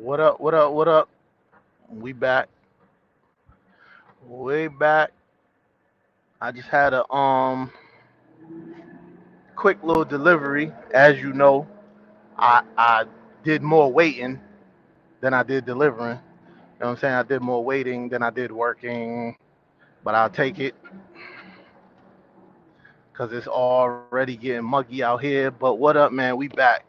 What up? What up? What up? We back. Way back. I just had a quick little delivery. As you know, I did more waiting than I did delivering. You know what I'm saying? I did more waiting than I did working, but I'll take it because it's already getting muggy out here. But what up, man? We back.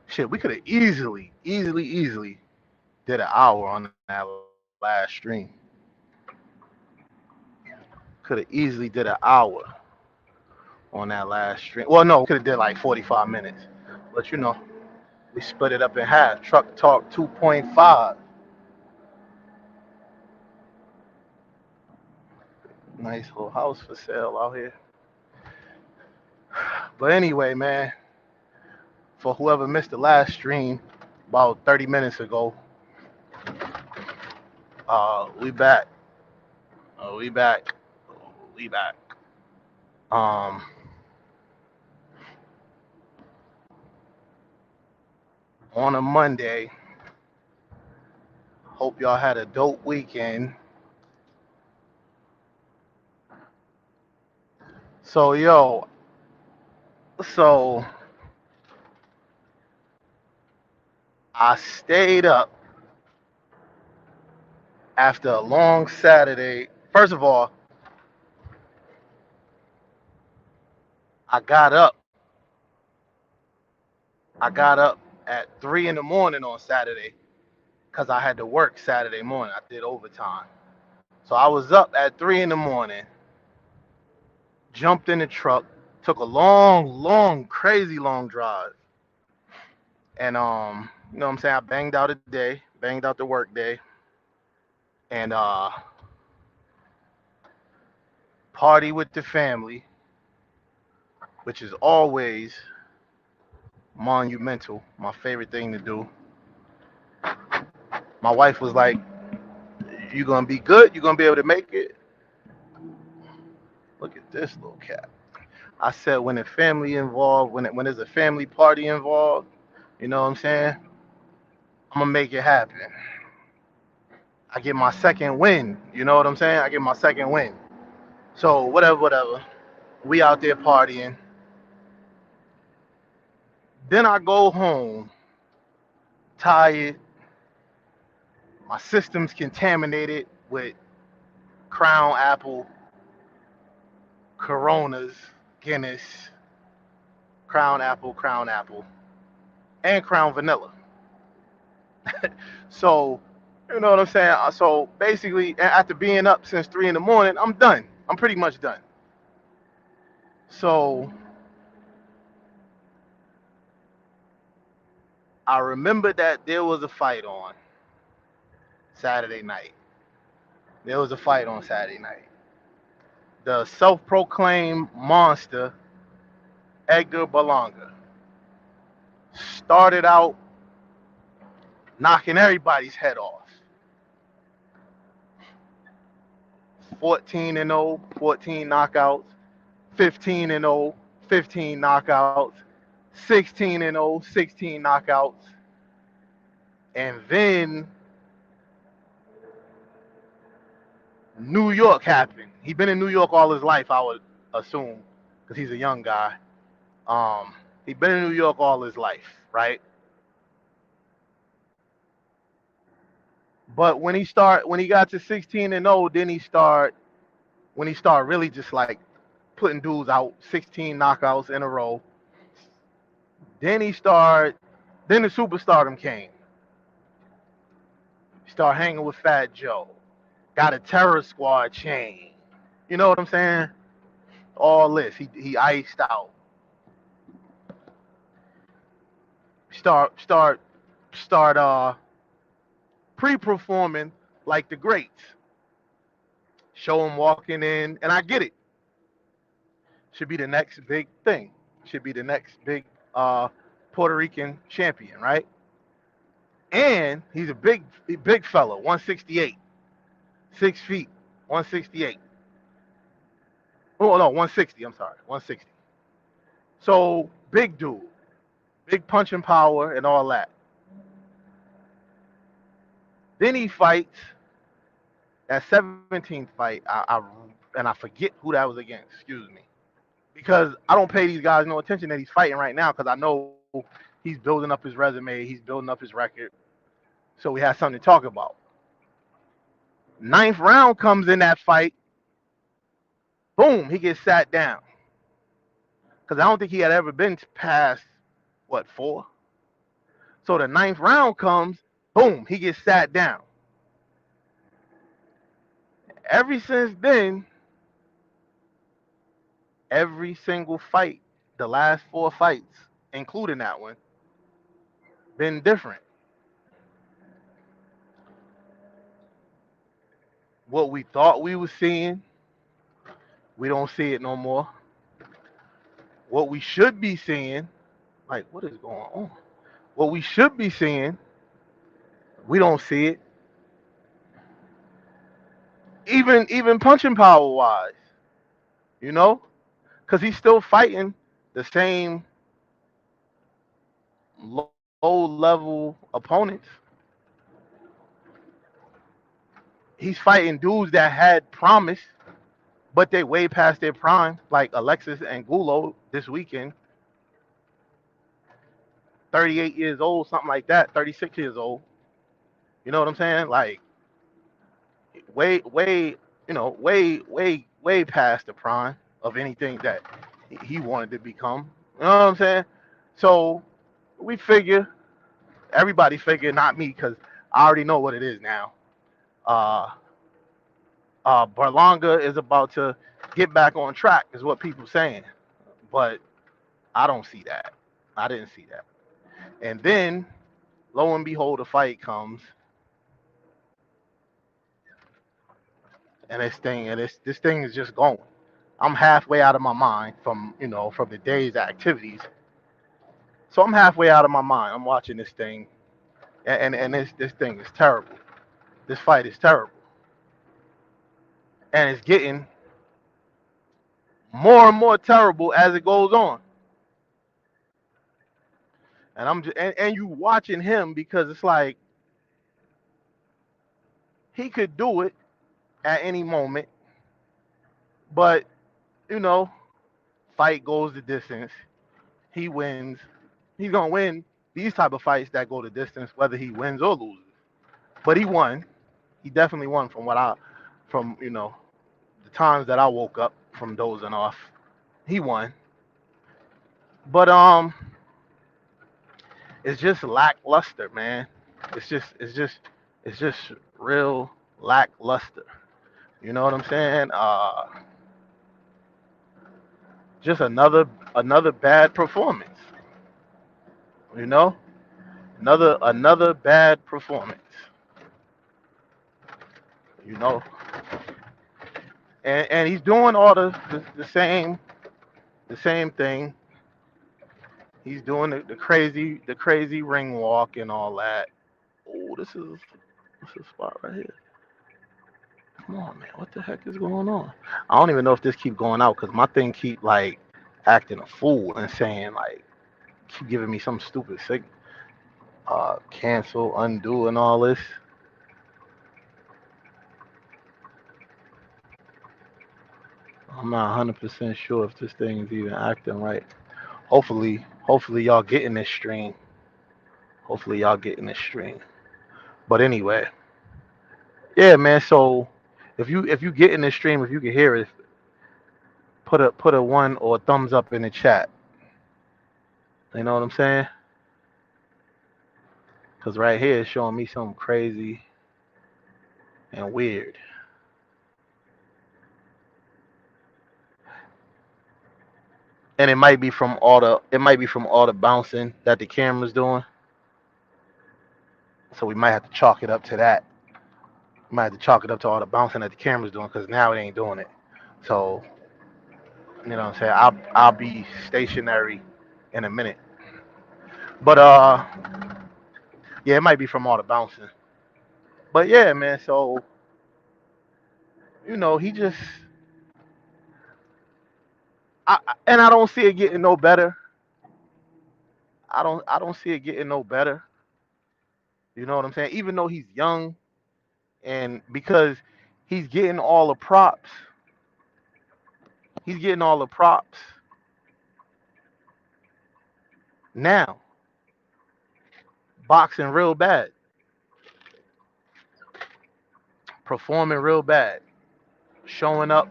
Shit, we could have easily did an hour on that last stream. Could have easily did an hour on that last stream. Well, no, we could have did like 45 minutes. But we split it up in half. Truck Talk 2.5. Nice little house for sale out here. But anyway, man, for whoever missed the last stream about 30 minutes ago, we back. We back. We back. Um, on a Monday. Hope y'all had a dope weekend. So yo, so I stayed up after a long Saturday. First of all, I got up. I got up at 3 in the morning on Saturday because I had to work Saturday morning. I did overtime. So I was up at 3 in the morning, jumped in the truck, took a long, crazy long drive. And you know what I'm saying? I banged out a day, banged out the work day, and party with the family, which is always monumental, my favorite thing to do. My wife was like, "You gonna be good? You gonna be able to make it?" Look at this little cat. I said, when the family involved, when there's a family party involved, you know what I'm saying? I'm gonna make it happen. I get my second win. You know what I'm saying? I get my second win. So whatever. We out there partying. Then I go home, tired. My system's contaminated with Crown Apple, Coronas, Guinness, Crown Apple, and Crown Vanilla. So, you know what I'm saying? So basically, after being up since 3 in the morning, I'm done. I'm pretty much done. So I remember that there was a fight on Saturday night. There was a fight on Saturday night. The self-proclaimed monster, Edgar Berlanga, started out knocking everybody's head off. 14 and 0, 14 knockouts. 15 and 0, 15 knockouts. 16 and 0, 16 knockouts. And then New York happened. He's been in New York all his life, I would assume, because he's a young guy. He's been in New York all his life, right? But when he got to 16 and 0, then when he started really just like putting dudes out, 16 knockouts in a row. Then the superstardom came. Start hanging with Fat Joe. Got a Terror Squad chain. You know what I'm saying? All this. He iced out. Start start start pre-performing like the greats. Show him walking in, and I get it. Should be the next big thing. Should be the next big Puerto Rican champion, right? And he's a big fella, 168, 6 feet, 168. Oh no, 160. I'm sorry, 160. So big dude. big punching power and all that. Then he fights that 17th fight. And I forget who that was against. Excuse me, because I don't pay these guys no attention that he's fighting right now because I know he's building up his resume, he's building up his record, so we have something to talk about. Ninth round comes in that fight, boom, he gets sat down because I don't think he had ever been past what, four. So the ninth round comes, boom, he gets sat down. Ever since then, every single fight, the last four fights, including that one, been different. What we thought we was seeing, we don't see it no more. What we should be seeing, like what is going on? What we should be seeing, we don't see it. Even punching power wise, you know, because he's still fighting the same low level opponents. He's fighting dudes that had promise, but they way past their prime, like Alexis and Gulo this weekend. 38 years old, something like that, 36 years old. You know what I'm saying? Like way, way past the prime of anything that he wanted to become. You know what I'm saying? So we figure, everybody figure, not me, because I already know what it is now. Uh, Berlanga is about to get back on track, is what people saying, but I don't see that. I didn't see that. And then, lo and behold, a fight comes, and this thing is just going. I'm halfway out of my mind from from the day's activities. So I'm halfway out of my mind. I'm watching this thing, and this thing is terrible. This fight is terrible, and it's getting more and more terrible as it goes on. And I'm just and you watching him because it's like he could do it at any moment, but you know, fight goes the distance. He wins. He's gonna win these type of fights that go the distance, whether he wins or loses. But he won. He definitely won from the times that I woke up from dozing off. He won. But it's just lackluster, man. It's just real lackluster. You know what I'm saying? Just another bad performance. You know, another bad performance. You know, and he's doing all the same thing. He's doing the crazy ring walk and all that. Oh, this is a spot right here. Come on, man. What the heck is going on? I don't even know if this keep going out because my thing keep like acting a fool and saying like keep giving me some stupid signal. Cancel, undo, and all this. I'm not 100% sure if this thing is even acting right. Hopefully y'all getting this stream. Hopefully y'all getting this stream. But anyway, yeah, man. So if you get in this stream, if you can hear it, put a one or a thumbs up in the chat. You know what I'm saying? Cause right here it's showing me something crazy and weird. And it might be from all the bouncing that the camera's doing. So we might have to chalk it up to that. We might have to chalk it up to all the bouncing that the camera's doing because now it ain't doing it. So you know what I'm saying? I'll be stationary in a minute. But yeah, it might be from all the bouncing. But yeah, man. So he just and I don't see it getting no better. I don't see it getting no better. You know what I'm saying? Even though he's young, and because he's getting all the props, he's getting all the props now, boxing real bad, performing real bad, showing up.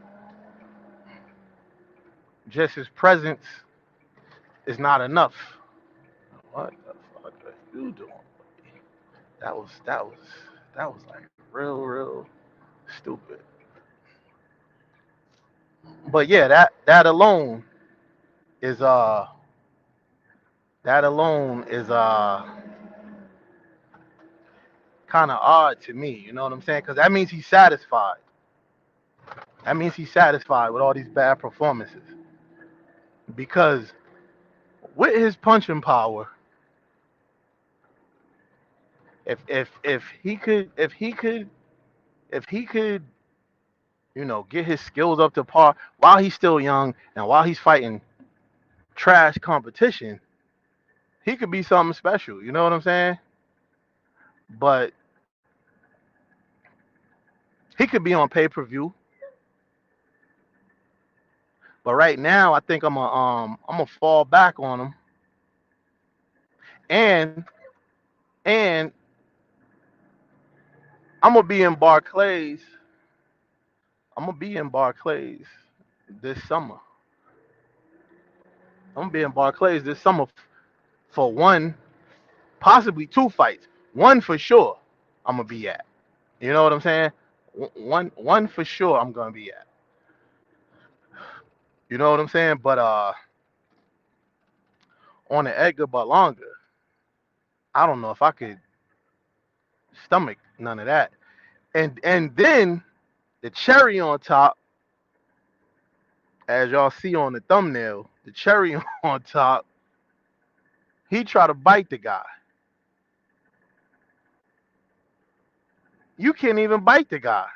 Just his presence is not enough. What the fuck are you doing? That was that was that was like real stupid. But yeah, that alone is kind of odd to me. You know what I'm saying? Because that means he's satisfied. That means he's satisfied with all these bad performances. Because with his punching power, if he could get his skills up to par while he's still young and while he's fighting trash competition, he could be something special. You know what I'm saying? But he could be on pay-per-view. But right now, I think I'm gonna fall back on him, and and I'm gonna be in Barclays. I'm gonna be in Barclays this summer. I'm gonna be in Barclays this summer for one, possibly two fights. One for sure, I'm gonna be at. You know what I'm saying? One for sure, I'm gonna be at. You know what I'm saying? But on the Edgar Berlanga, I don't know if I could stomach none of that. And then the cherry on top, as y'all see on the thumbnail, the cherry on top, he tried to bite the guy. You can't even bite the guy.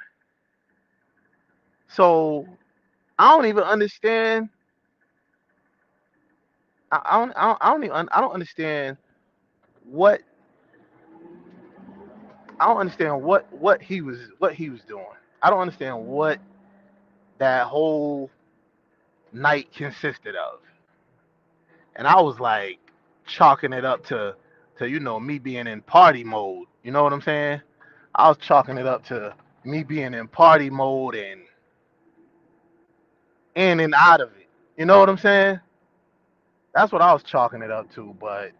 So I don't even understand. I don't understand what I don't understand what he was doing. I don't understand what that whole night consisted of. And I was like chalking it up to me being in party mode. You know what I'm saying? I was chalking it up to me being in party mode and in and out of it. You know what I'm saying? That's what I was chalking it up to. But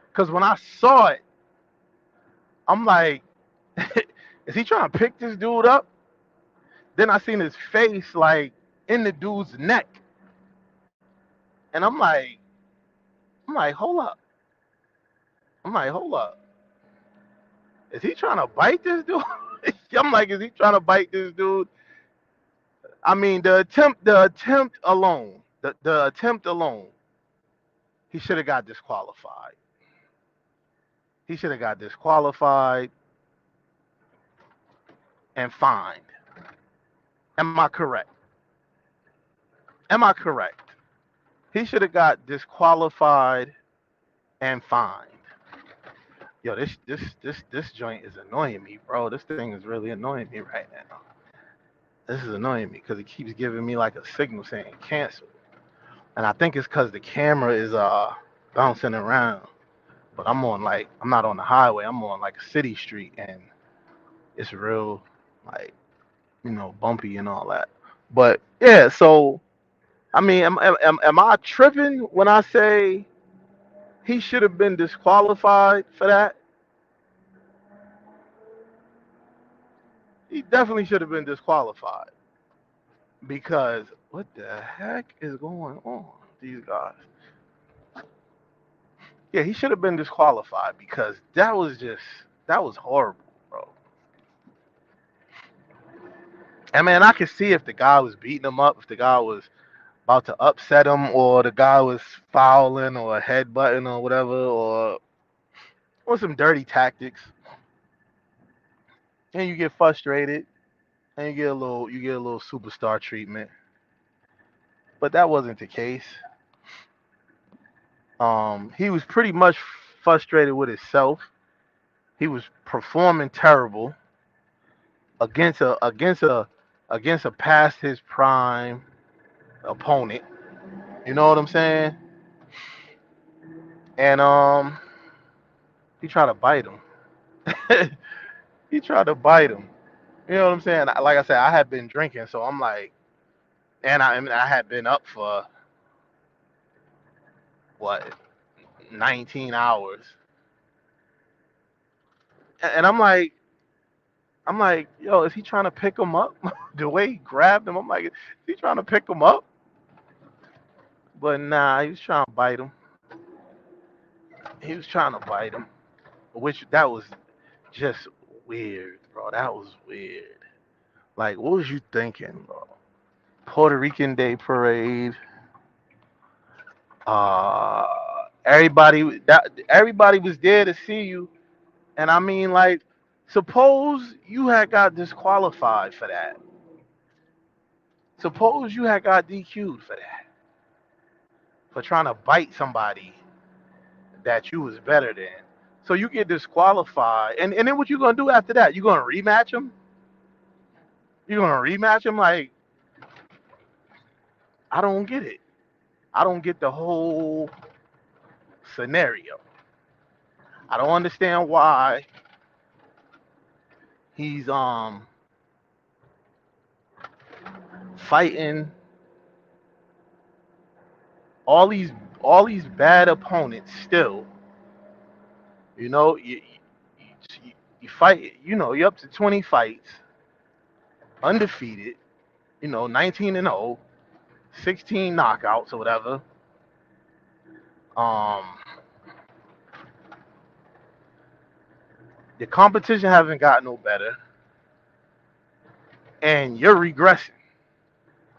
because when I saw it, I'm like, is he trying to pick this dude up? Then I seen his face like in the dude's neck, and I'm like, hold up. I'm like, hold up. Is he trying to bite this dude? I'm like, is he trying to bite this dude? I mean, the attempt alone, the attempt alone, he should have got disqualified. He should have got disqualified and fined. Am I correct? Am I correct? He should have got disqualified and fined. Yo, this joint is annoying me, bro. This thing is really annoying me right now. This is annoying me because it keeps giving me like a signal saying cancel, and I think it's because the camera is bouncing around. But I'm not on the highway. I'm on like a city street, and it's real like bumpy and all that. But yeah, so I mean, am I tripping when I say he should have been disqualified for that? He definitely should have been disqualified because what the heck is going on? These guys. Yeah, he should have been disqualified because that was horrible, bro. And man, I could see if the guy was beating him up, if the guy was about to upset him, or the guy was fouling or headbutting or whatever, or some dirty tactics, and you get frustrated and you get a little superstar treatment. But that wasn't the case. He was pretty much frustrated with himself. He was performing terrible against a past his prime opponent. You know what I'm saying? And he tried to bite him. He tried to bite him. You know what I'm saying? Like I said, I had been drinking, so I'm like, and I had been up for what 19 hours, and I'm like, yo, is he trying to pick him up? The way he grabbed him, I'm like, is he trying to pick him up? But nah, he was trying to bite him. He was trying to bite him, which that was just weird, bro. That was weird. Like, what was you thinking, bro? Puerto Rican Day Parade. Uh, everybody was there to see you, and I mean, like, suppose you had got disqualified for that. Suppose you had got DQ'd for that, for trying to bite somebody that you was better than. So you get disqualified, and then what you gonna do after that? You gonna rematch him? You gonna rematch him? Like, I don't get it. I don't get the whole scenario. I don't understand why he's fighting all these all these bad opponents still. You know, you fight. You know, you're up to 20 fights, undefeated. You know, 19 and 0, 16 knockouts or whatever. Um, the competition hasn't got no better, and you're regressing.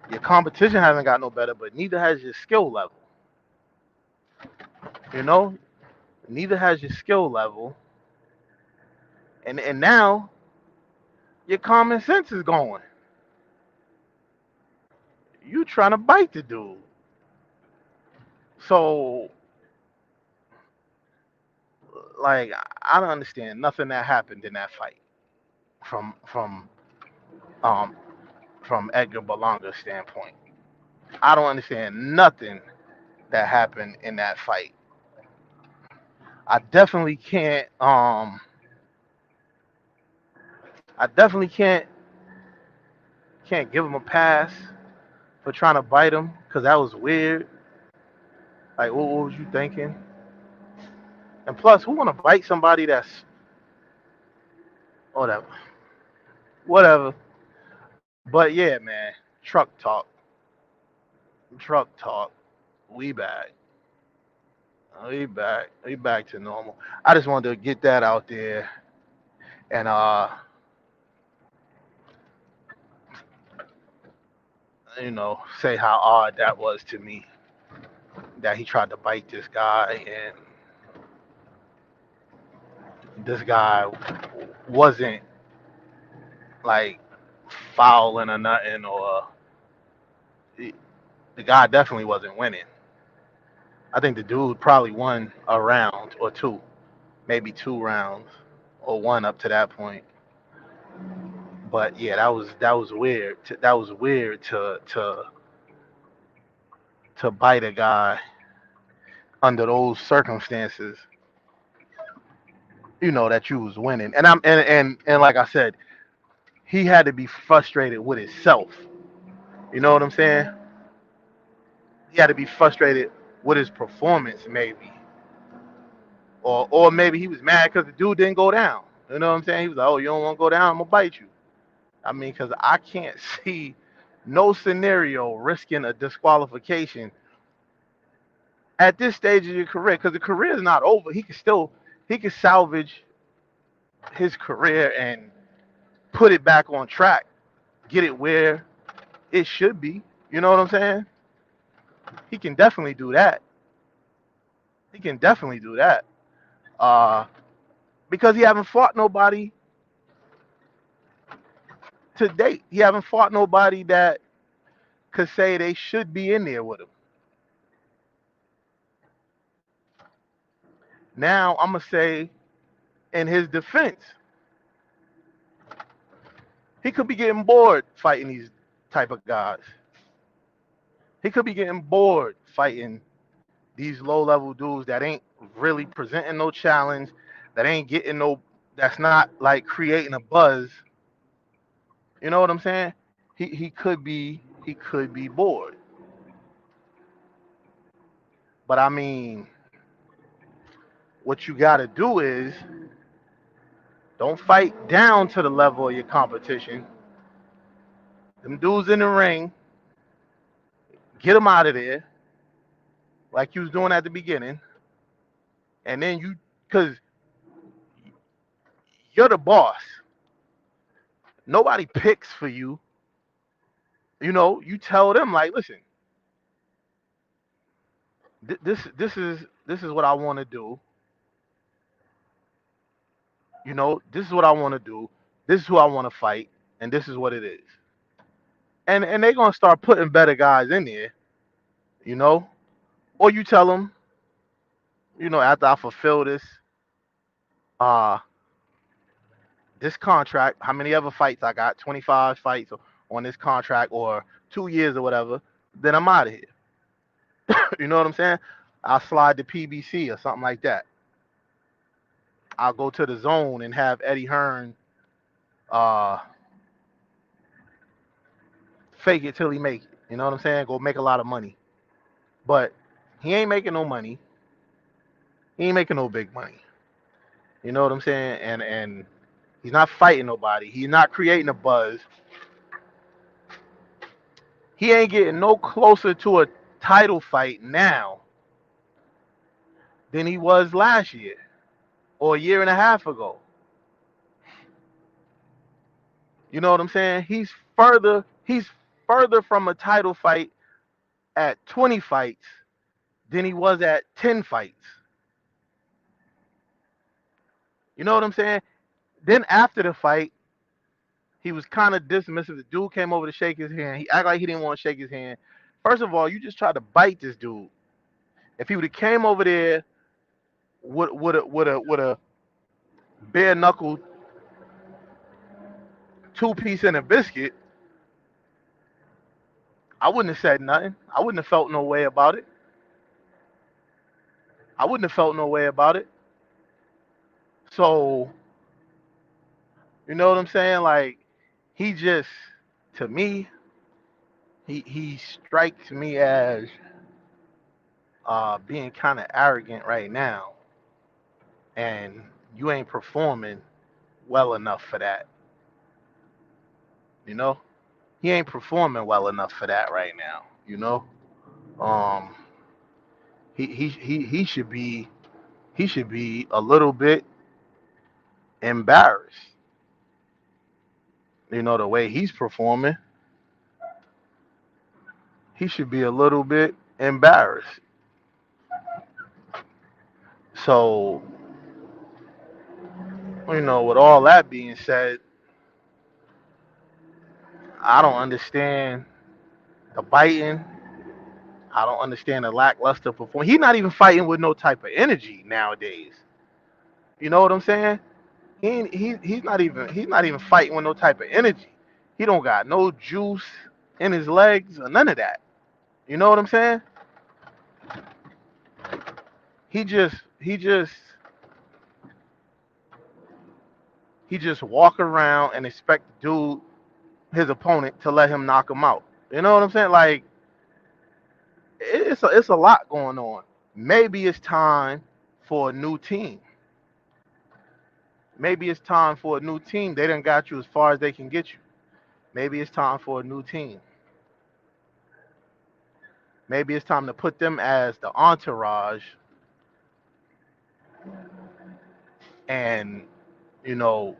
Your competition hasn't got no better, but neither has your skill level. You know, neither has your skill level, and now your common sense is going. You trying to bite the dude. So, like, I don't understand nothing that happened in that fight from um from Edgar Berlanga's standpoint. I don't understand nothing that happened in that fight. I definitely can't I definitely can't give him a pass for trying to bite him because that was weird. Like, what was you thinking? And plus, who want to bite somebody that's whatever, whatever? But yeah, man, truck talk, truck talk. We back, we back to normal. I just wanted to get that out there and say how odd that was to me that he tried to bite this guy and this guy wasn't like fouling or nothing, or the guy definitely wasn't winning. I think the dude probably won a round or two, maybe 2 rounds or one up to that point. But yeah, that was weird. That was weird to bite a guy under those circumstances. That you was winning, and like I said, he had to be frustrated with himself. You know what I'm saying? He had to be frustrated with his performance, maybe, or maybe he was mad because the dude didn't go down. You know what I'm saying? He was like, "Oh, you don't want to go down? I'm gonna bite you." I mean, because I can't see no scenario risking a disqualification at this stage of your career, because the career is not over. He could salvage his career and put it back on track, get it where it should be. You know what I'm saying? He can definitely do that. He can definitely do that. Uh, because he haven't fought nobody to date. He haven't fought nobody that could say they should be in there with him. Now I'm gonna say in his defense, he could be getting bored fighting these type of guys. He could be getting bored fighting these low level dudes that ain't really presenting no challenge, that ain't getting no, that's not like creating a buzz. You know what I'm saying? He could be bored. But I mean, what you gotta do is don't fight down to the level of your competition. Them dudes in the ring, get them out of there like you was doing at the beginning, and then you, cause you're the boss. Nobody picks for you. You know, you tell them like, listen, this is what I want to do. You know, this is what I want to do. This is who I want to fight, and this is what it is. And they're gonna start putting better guys in there. You know, or you tell them, you know, after I fulfill uh, this contract, how many other fights I got, 25 fights on this contract, or 2 years or whatever, then I'm out of here. You know what I'm saying? I'll slide to PBC or something like that. I'll go to the zone and have Eddie Hearn uh, fake it till he make it. You know what I'm saying? Go make a lot of money. But he ain't making no money. He ain't making no big money. You know what I'm saying? And he's not fighting nobody. He's not creating a buzz. He ain't getting no closer to a title fight now than he was last year or a year and a half ago. You know what I'm saying? He's further from a title fight at 20 fights than he was at 10 fights. You know what I'm saying? Then after the fight, he was kind of dismissive. The dude came over to shake his hand. He acted like he didn't want to shake his hand. First of all, you just tried to bite this dude. If he would have came over there with a bare knuckle 2 piece and a biscuit, I wouldn't have said nothing. I wouldn't have felt no way about it. I wouldn't have felt no way about it. So, you know what I'm saying? Like, he just, to me, he strikes me as being kind of arrogant right now, and you ain't performing well enough for that. You know, he ain't performing well enough for that right now. You know, um, he should be a little bit embarrassed. You know, the way he's performing, he should be a little bit embarrassed. So, you know, with all that being said, I don't understand the biting. I don't understand the lackluster performance. He's not even fighting with no type of energy nowadays. You know what I'm saying? He's not even fighting with no type of energy. He don't got no juice in his legs or none of that. You know what I'm saying? He just walk around and expect dude, his opponent, to let him knock him out. You know what I'm saying? Like, it's a lot going on. Maybe it's time for a new team. Maybe it's time for a new team. They done got you as far as they can get you. Maybe it's time for a new team. Maybe it's time to put them as the entourage and, you know,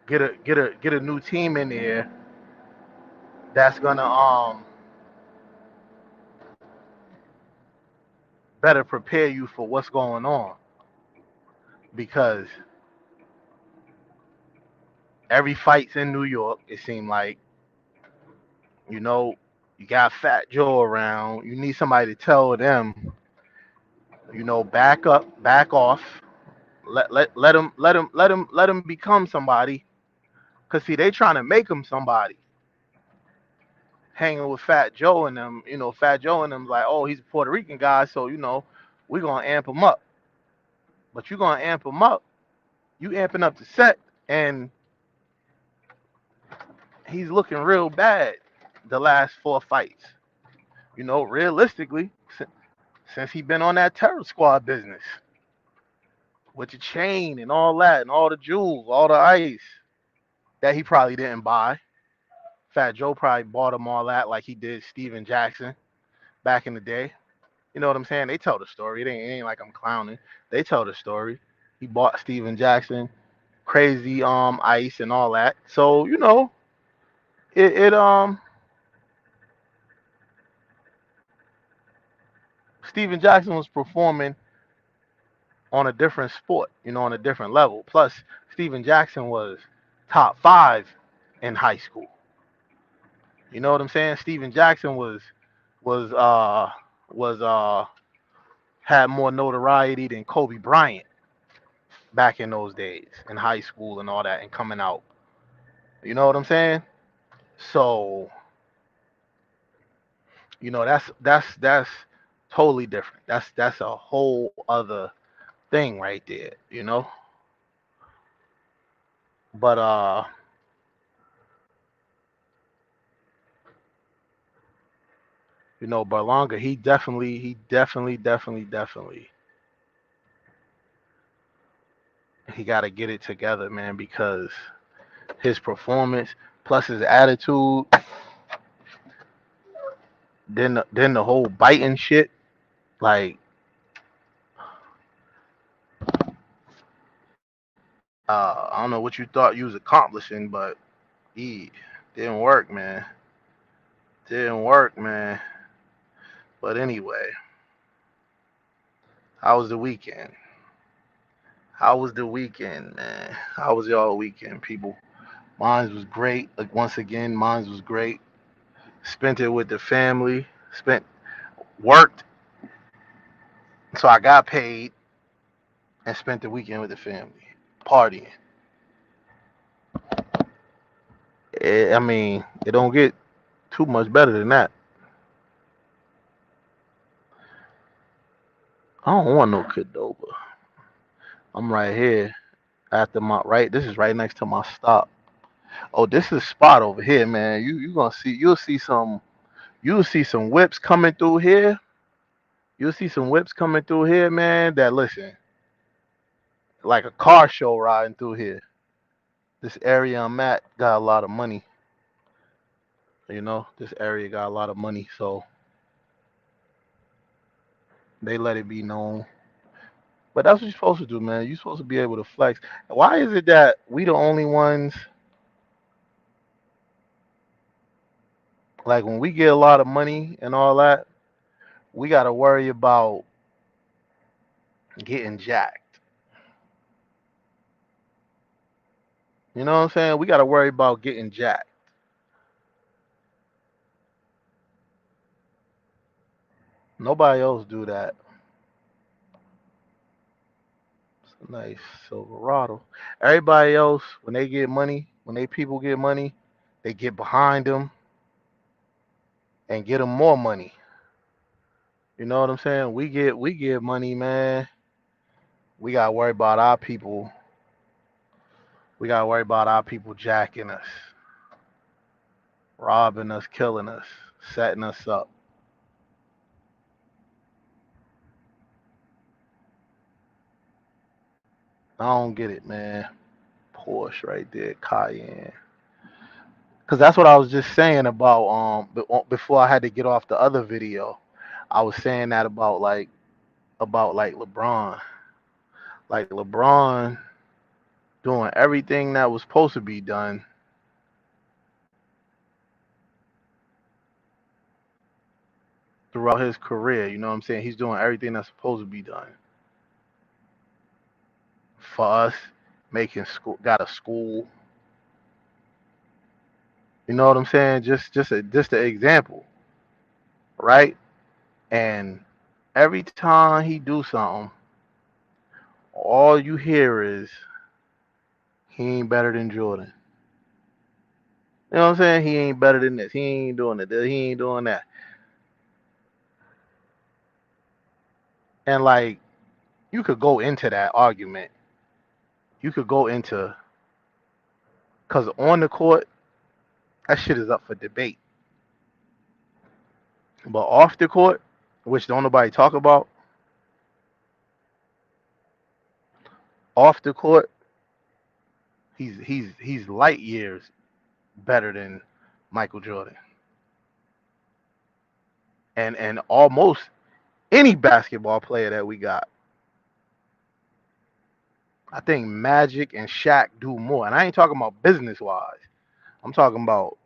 get a new team in there that's gonna better prepare you for what's going on, because every fight's in New York. It seemed like, you know, you got Fat Joe around. You need somebody to tell them Back up, back off. Let him become somebody. Cause see, they trying to make him somebody. Hanging with Fat Joe and them, Fat Joe and them like, oh, he's a Puerto Rican guy, so we're gonna amp him up. But you gonna amp him up. You amping up the set, and he's looking real bad the last four fights. Realistically, since he been on that Terror Squad business with the chain and all that, and all the jewels, all the ice that he probably didn't buy. Fat Joe probably bought him all that like he did Steven Jackson back in the day. You know what I'm saying? They tell the story. It ain't like I'm clowning. They tell the story. He bought Steven Jackson crazy ice and all that. So it Steven Jackson was performing on a different sport, on a different level. Plus, Steven Jackson was top 5 in high school. You know what I'm saying? Steven Jackson was was had more notoriety than Kobe Bryant back in those days in high school and all that and coming out. You know what I'm saying? So, that's totally different. That's a whole other thing right there. But Berlanga, he definitely he got to get it together, man, because his performance plus his attitude, then the whole biting shit, like I don't know what you thought you was accomplishing, but he didn't work, man. Didn't work, man. But anyway, how was the weekend? How was the weekend, man? How was y'all weekend, people? Mine was great. Like once again, mine was great. Spent it with the family. Worked, so I got paid and spent the weekend with the family, partying. I mean, it don't get too much better than that. I don't want no Qdoba. I'm right here after my right. This is right next to my stop. Oh, this is a spot over here, man. You gonna see? You'll see some whips coming through here. You'll see some whips coming through here, man. That listen, like a car show riding through here. This area I'm at got a lot of money. This area got a lot of money, so they let it be known. But that's what you're supposed to do, man. You're supposed to be able to flex. Why is it that we the only ones, like when we get a lot of money and all that, we got to worry about getting jacked? You know what I'm saying? We got to worry about getting jacked. Nobody else do that. It's a nice Silverado. Everybody else, when they get money, when they people get money, they get behind them and get them more money. You know what I'm saying? We get money, man. We gotta worry about our people. We gotta worry about our people jacking us, robbing us, killing us, setting us up. I don't get it, man. Porsche right there, Cayenne. Cause that's what I was just saying about before I had to get off the other video. I was saying that about like LeBron. Like LeBron doing everything that was supposed to be done throughout his career. You know what I'm saying? He's doing everything that's supposed to be done for us, making school, got a school. You know what I'm saying? Just an example, right? And Every time he do something, all you hear is he ain't better than Jordan. You know what I'm saying? He ain't better than this. He ain't doing it. He ain't doing that. And like you could go into that argument. You could go into because on the court, that shit is up for debate. But off the court, which don't nobody talk about, off the court, he's light years better than Michael Jordan. And almost any basketball player that we got. I think Magic and Shaq do more. And I ain't talking about business wise. I'm talking about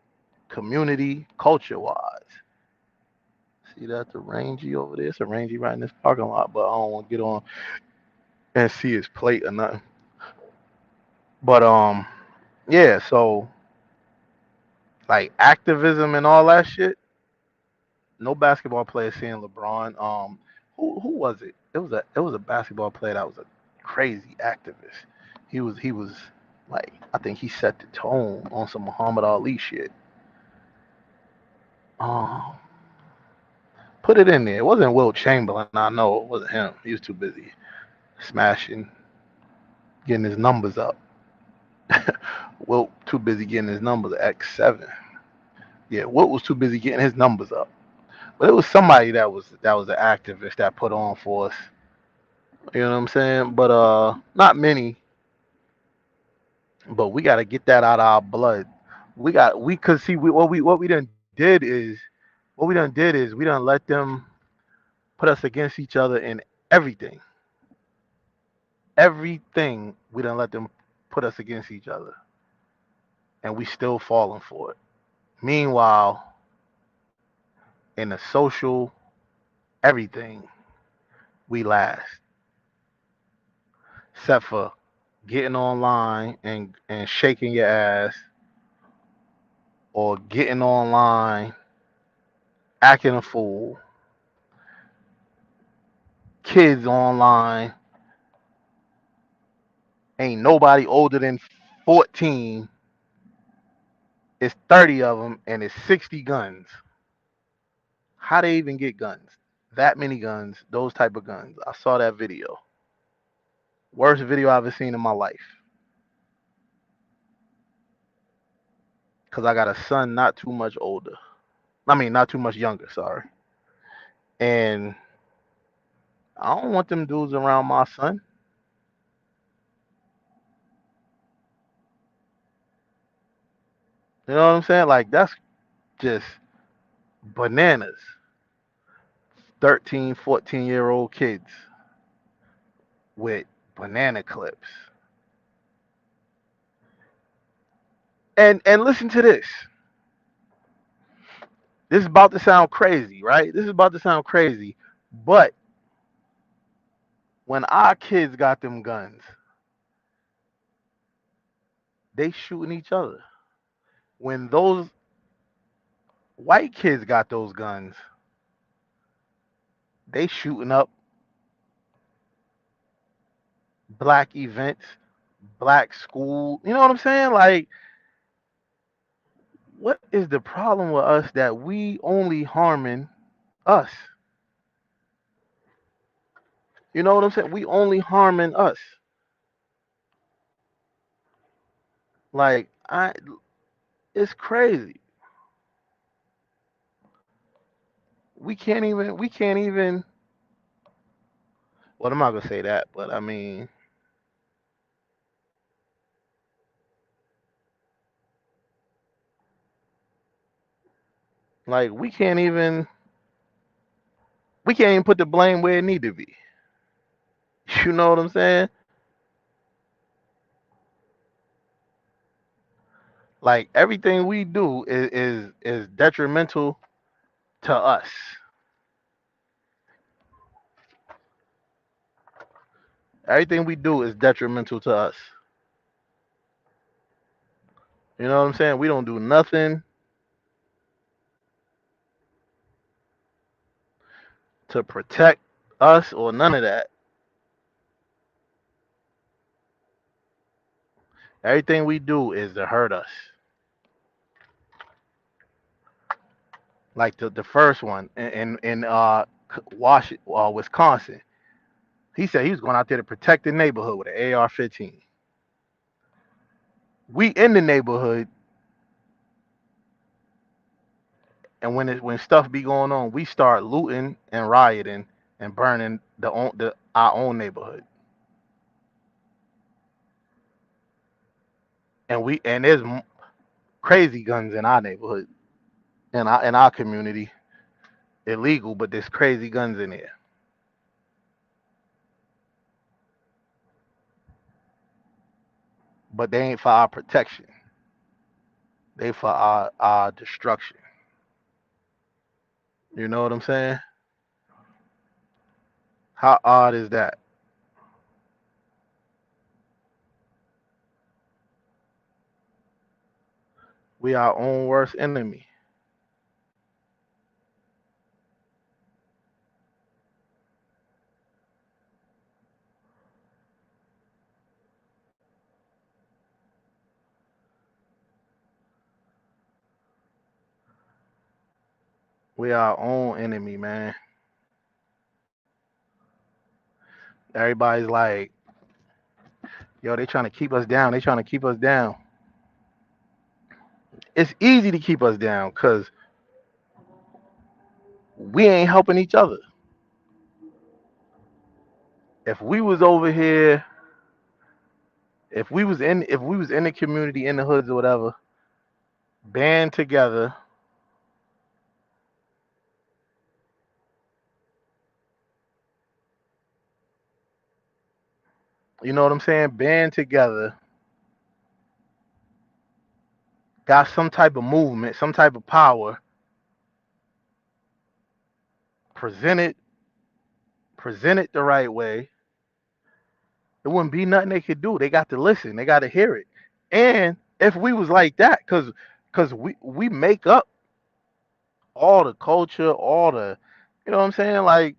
community, culture wise. See that the rangy over there? It's a rangy right in this parking lot, but I don't want to get on and see his plate or nothing. But yeah, so like activism and all that shit. No basketball player seeing LeBron. Who was it? It was a basketball player that was a crazy activist. He was like I think he set the tone on some Muhammad Ali shit. Um, put it in there. It wasn't Will Chamberlain. I know it wasn't him. He was too busy smashing, getting his numbers up. Wilt too busy getting his numbers at X7. Yeah, Wilt was too busy getting his numbers up. But it was somebody that was an activist that put on for us. You know what I'm saying? But not many. But we got to get that out of our blood. We cause see what we done did is we done let them put us against each other in everything. Everything we done let them put us against each other, and we still falling for it. Meanwhile, in the social everything, we last, except for getting online and shaking your ass, or getting online acting a fool, kids online, ain't nobody older than 14. It's 30 of them and it's 60 guns. How they even get guns? That many guns, those type of guns. I saw that video. Worst video I've ever seen in my life. Because I got a son not too much older. I mean, not too much younger, sorry. And I don't want them dudes around my son. You know what I'm saying? Like, that's just bananas. 13, 14-year-old kids with banana clips. And listen to this. This is about to sound crazy, right? This is about to sound crazy. But when our kids got them guns, they shooting each other. When those white kids got those guns, they shooting up black events, black school. You know what I'm saying? Like, what is the problem with us that we only harming us? You know what I'm saying? We only harming us. Like, it's crazy. We can't even. Well, I'm not gonna say that, but I mean, like, we can't even put the blame where it need to be. You know what I'm saying? Like everything we do is detrimental to us. Everything we do is detrimental to us. You know what I'm saying? We don't do nothing to protect us or none of that. Everything we do is to hurt us. Like the first one in Wisconsin. He said he was going out there to protect the neighborhood with an AR-15. We in the neighborhood, and when stuff be going on, we start looting and rioting and burning our own neighborhood. And there's crazy guns in our neighborhood, in our community, illegal, but there's crazy guns in there. But they ain't for our protection. They for our destruction. You know what I'm saying? How odd is that? We our own worst enemy. We our own enemy, man. Everybody's like, yo, they trying to keep us down. They trying to keep us down. It's easy to keep us down because we ain't helping each other. If we was over here, if we was in the community, in the hoods or whatever, band together, you know what I'm saying? Band together, got some type of movement, some type of power, presented presented the right way, it wouldn't be nothing they could do. They got to listen. They got to hear it. And if we was like that, cause we make up all the culture, all the, you know what I'm saying? Like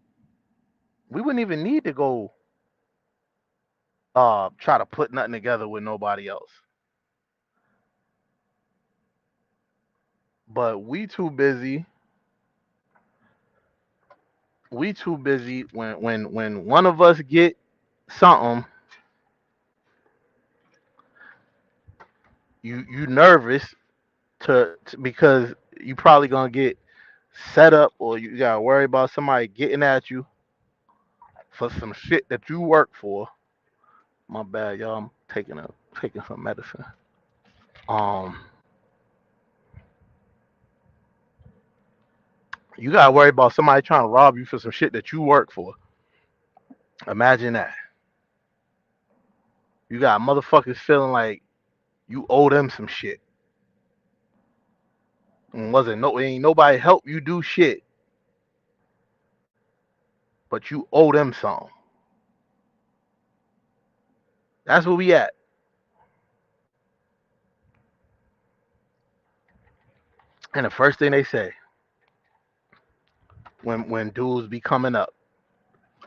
we wouldn't even need to go try to put nothing together with nobody else. But we too busy when one of us get something, you nervous because you probably gonna get set up or you gotta worry about somebody getting at you for some shit that you work for. My bad, y'all. I'm taking some medicine. Um, you gotta worry about somebody trying to rob you for some shit that you work for. Imagine that. You got motherfuckers feeling like you owe them some shit. And wasn't no ain't nobody help you do shit, but you owe them some. That's where we at. And the first thing they say when dudes be coming up,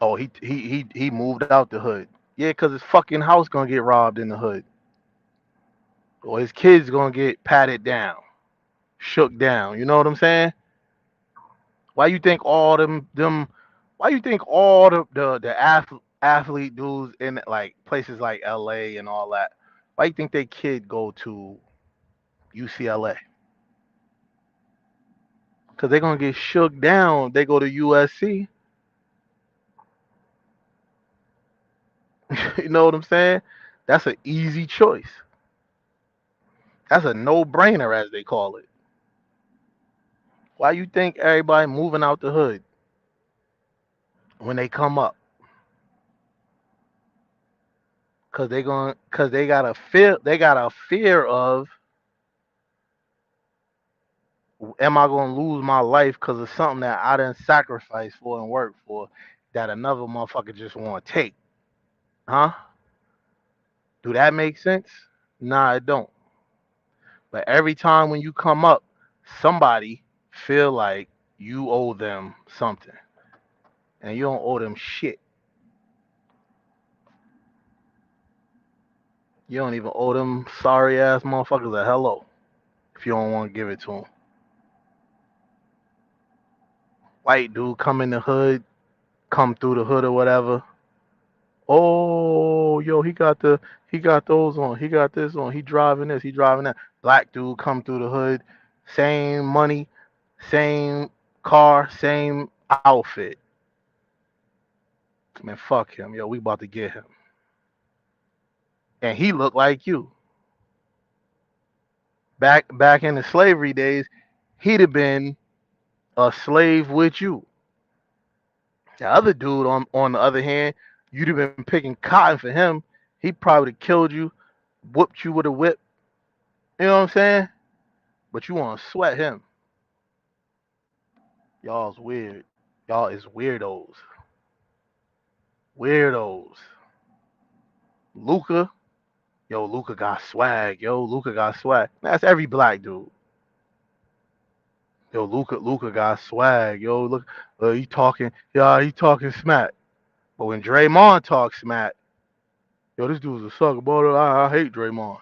oh he moved out the hood. Yeah, cause his fucking house gonna get robbed in the hood, or his kids gonna get patted down, shook down. You know what I'm saying? Why you think all them? Why you think all the athlete dudes in like places like L.A. and all that? Why you think they kid go to UCLA? Cause they're gonna get shook down. They go to USC. You know what I'm saying? That's an easy choice. That's a no-brainer, as they call it. Why you think everybody moving out the hood when they come up? Cause they got a fear of, am I gonna lose my life because of something that I didn't sacrifice for and work for that another motherfucker just want to take? Huh? Do that make sense? Nah, it don't. But every time when you come up, somebody feel like you owe them something. and you don't owe them shit. You don't even owe them sorry ass motherfuckers a hello if you don't want to give it to them. White dude come in the hood, come through the hood or whatever. Oh, yo, he got those on. He got this on. He driving this. He driving that. Black dude come through the hood, same money, same car, same outfit. Man, fuck him, yo. We about to get him, and he looked like you. Back in the slavery days, he'd have been a slave with you. The other dude, on the other hand, you'd have been picking cotton for him. He probably would have killed you, whooped you with a whip. You know what I'm saying? But you want to sweat him. Y'all's weird. Y'all is weirdos. Weirdos. Luca, yo, Luca got swag. Yo, Luca got swag. That's every black dude. Yo, Luca got swag. Yo, look, he talking. Yeah, he talking smack. But when Draymond talks smack, yo, this dude's a sucker. Boy, I hate Draymond.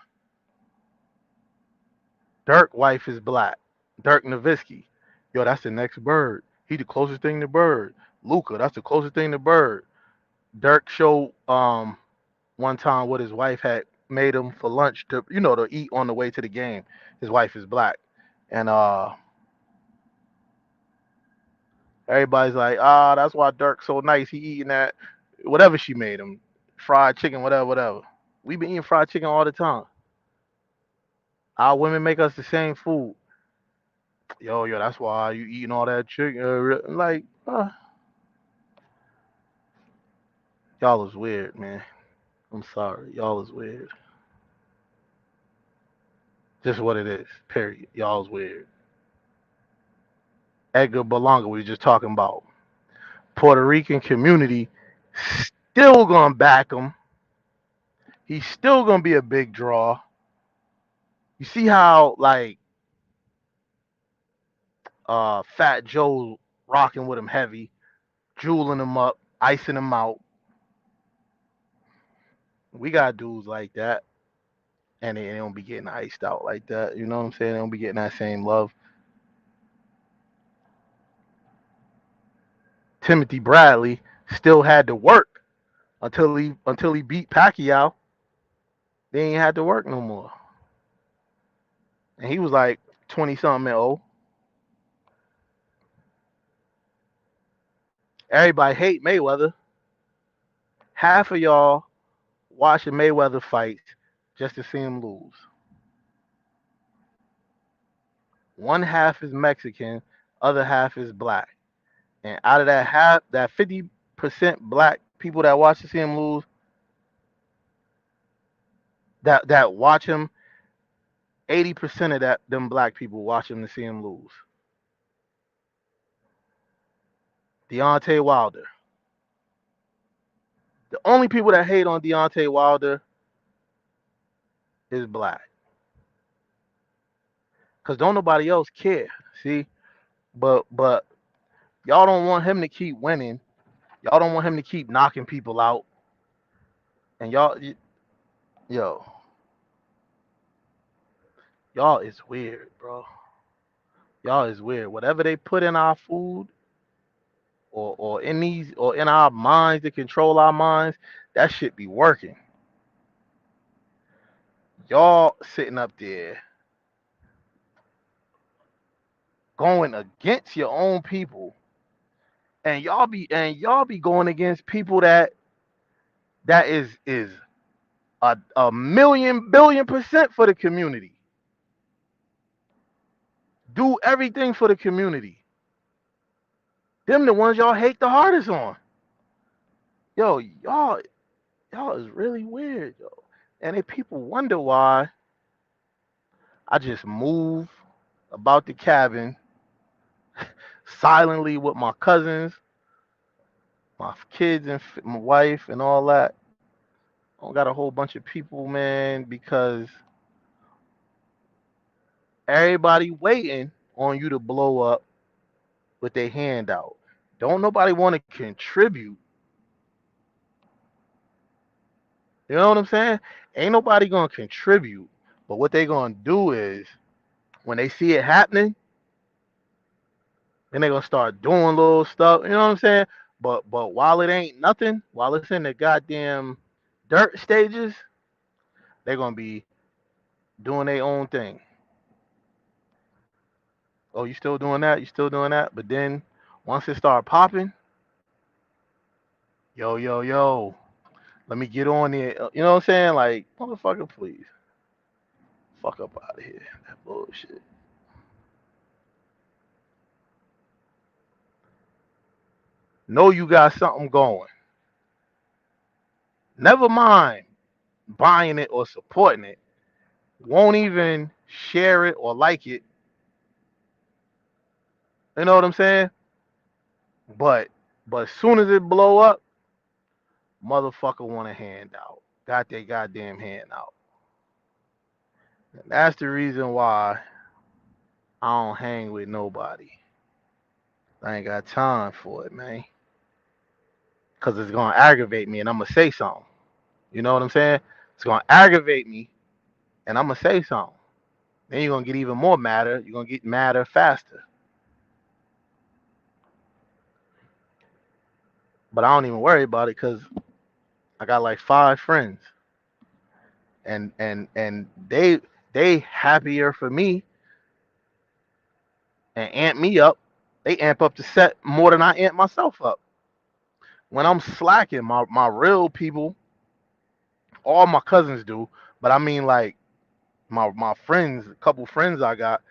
Dirk wife is black. Dirk Nowitzki. Yo, that's the next Bird. He the closest thing to Bird. Luca, that's the closest thing to Bird. Dirk showed one time what his wife had made him for lunch to eat on the way to the game. His wife is black. And everybody's like, that's why Dirk's so nice. He eating that whatever she made him. Fried chicken, whatever, whatever. We been eating fried chicken all the time. Our women make us the same food. Yo, that's why you eating all that chicken. Like, y'all is weird, man. I'm sorry. Y'all is weird. Just what it is. Period. Y'all is weird. Edgar Berlanga, we were just talking about. Puerto Rican community still gonna back him. He's still gonna be a big draw. You see how like Fat Joe rocking with him heavy, jeweling him up, icing him out. We got dudes like that, and they don't be getting iced out like that. You know what I'm saying? They don't be getting that same love. Timothy Bradley still had to work until he beat Pacquiao. They ain't had to work no more, and he was like 20 something and old. Everybody hate Mayweather. Half of y'all watching Mayweather fights just to see him lose. One half is Mexican, other half is black. And out of that half, that 50% black people that watch to see him lose, that watch him, 80% of that them black people watch him to see him lose. Deontay Wilder. The only people that hate on Deontay Wilder is black. Cause don't nobody else care. See? But y'all don't want him to keep winning. Y'all don't want him to keep knocking people out. And yo, y'all is weird, bro. Y'all is weird. Whatever they put in our food or in these or in our minds to control our minds, that shit be working. Y'all sitting up there going against your own people, and y'all be going against people that is a million billion percent for the community. Do everything for the community. Them the ones y'all hate the hardest on. Yo, y'all is really weird, yo. And if people wonder why I just move about the cabin silently with my cousins, my kids, and my wife, and all that. I don't got a whole bunch of people, man, because everybody waiting on you to blow up with their hand out. Don't nobody want to contribute. You know what I'm saying? Ain't nobody gonna contribute. But what they gonna do is when they see it happening, then they gonna start doing little stuff. You know what I'm saying? But while it ain't nothing, while it's in the goddamn dirt stages, they're gonna be doing their own thing. Oh, you still doing that? You still doing that? But then once it start popping, yo, yo, yo, let me get on there. You know what I'm saying? Like, motherfucker, please. Fuck up out of here. That bullshit. Know you got something going. Never mind buying it or supporting it. Won't even share it or like it. You know what I'm saying? But as soon as it blow up, motherfucker want a handout. Got their goddamn hand out. And that's the reason why I don't hang with nobody. I ain't got time for it, man. Cause it's gonna aggravate me and I'm gonna say something. You know what I'm saying? It's gonna aggravate me and I'm gonna say something. Then you're gonna get even more madder. You're gonna get madder faster. But I don't even worry about it because I got like 5 friends. And they happier for me and amp me up. They amp up the set more than I amp myself up. When I'm slacking, my real people, all my cousins do, but I mean like my friends, a couple friends I got,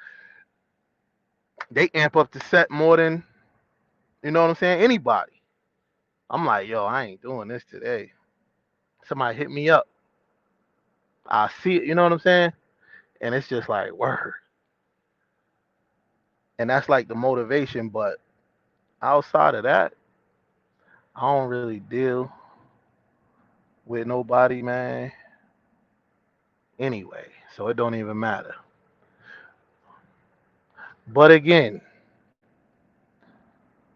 they amp up the set more than you know what I'm saying, anybody. I'm like, yo, I ain't doing this today. Somebody hit me up. I see it, you know what I'm saying? And it's just like word. And that's like the motivation, but outside of that, I don't really deal with nobody, man. Anyway, so it don't even matter. But again,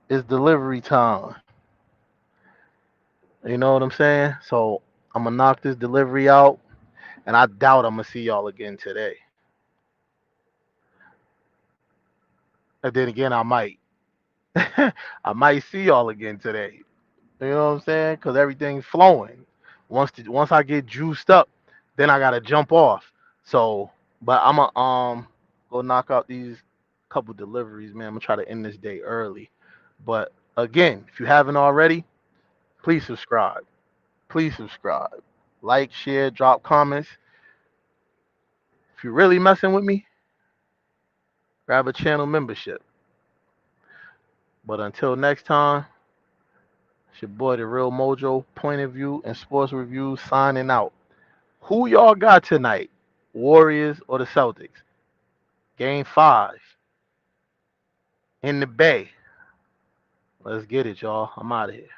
it's delivery time. You know what I'm saying? So I'm gonna knock this delivery out, and I doubt I'm gonna see y'all again today. And then again, I might. I might see y'all again today. You know what I'm saying? Because everything's flowing. Once I get juiced up, then I gotta jump off. So, but I'm gonna go knock out these couple deliveries, man. I'm gonna try to end this day early. But again, if you haven't already, please subscribe. Please subscribe. Like, share, drop comments. If you're really messing with me, grab a channel membership. But until next time, it's your boy, the Real Mojo, Point of View and Sports Review, signing out. Who y'all got tonight? Warriors or the Celtics? Game 5 in the Bay. Let's get it, y'all. I'm out of here.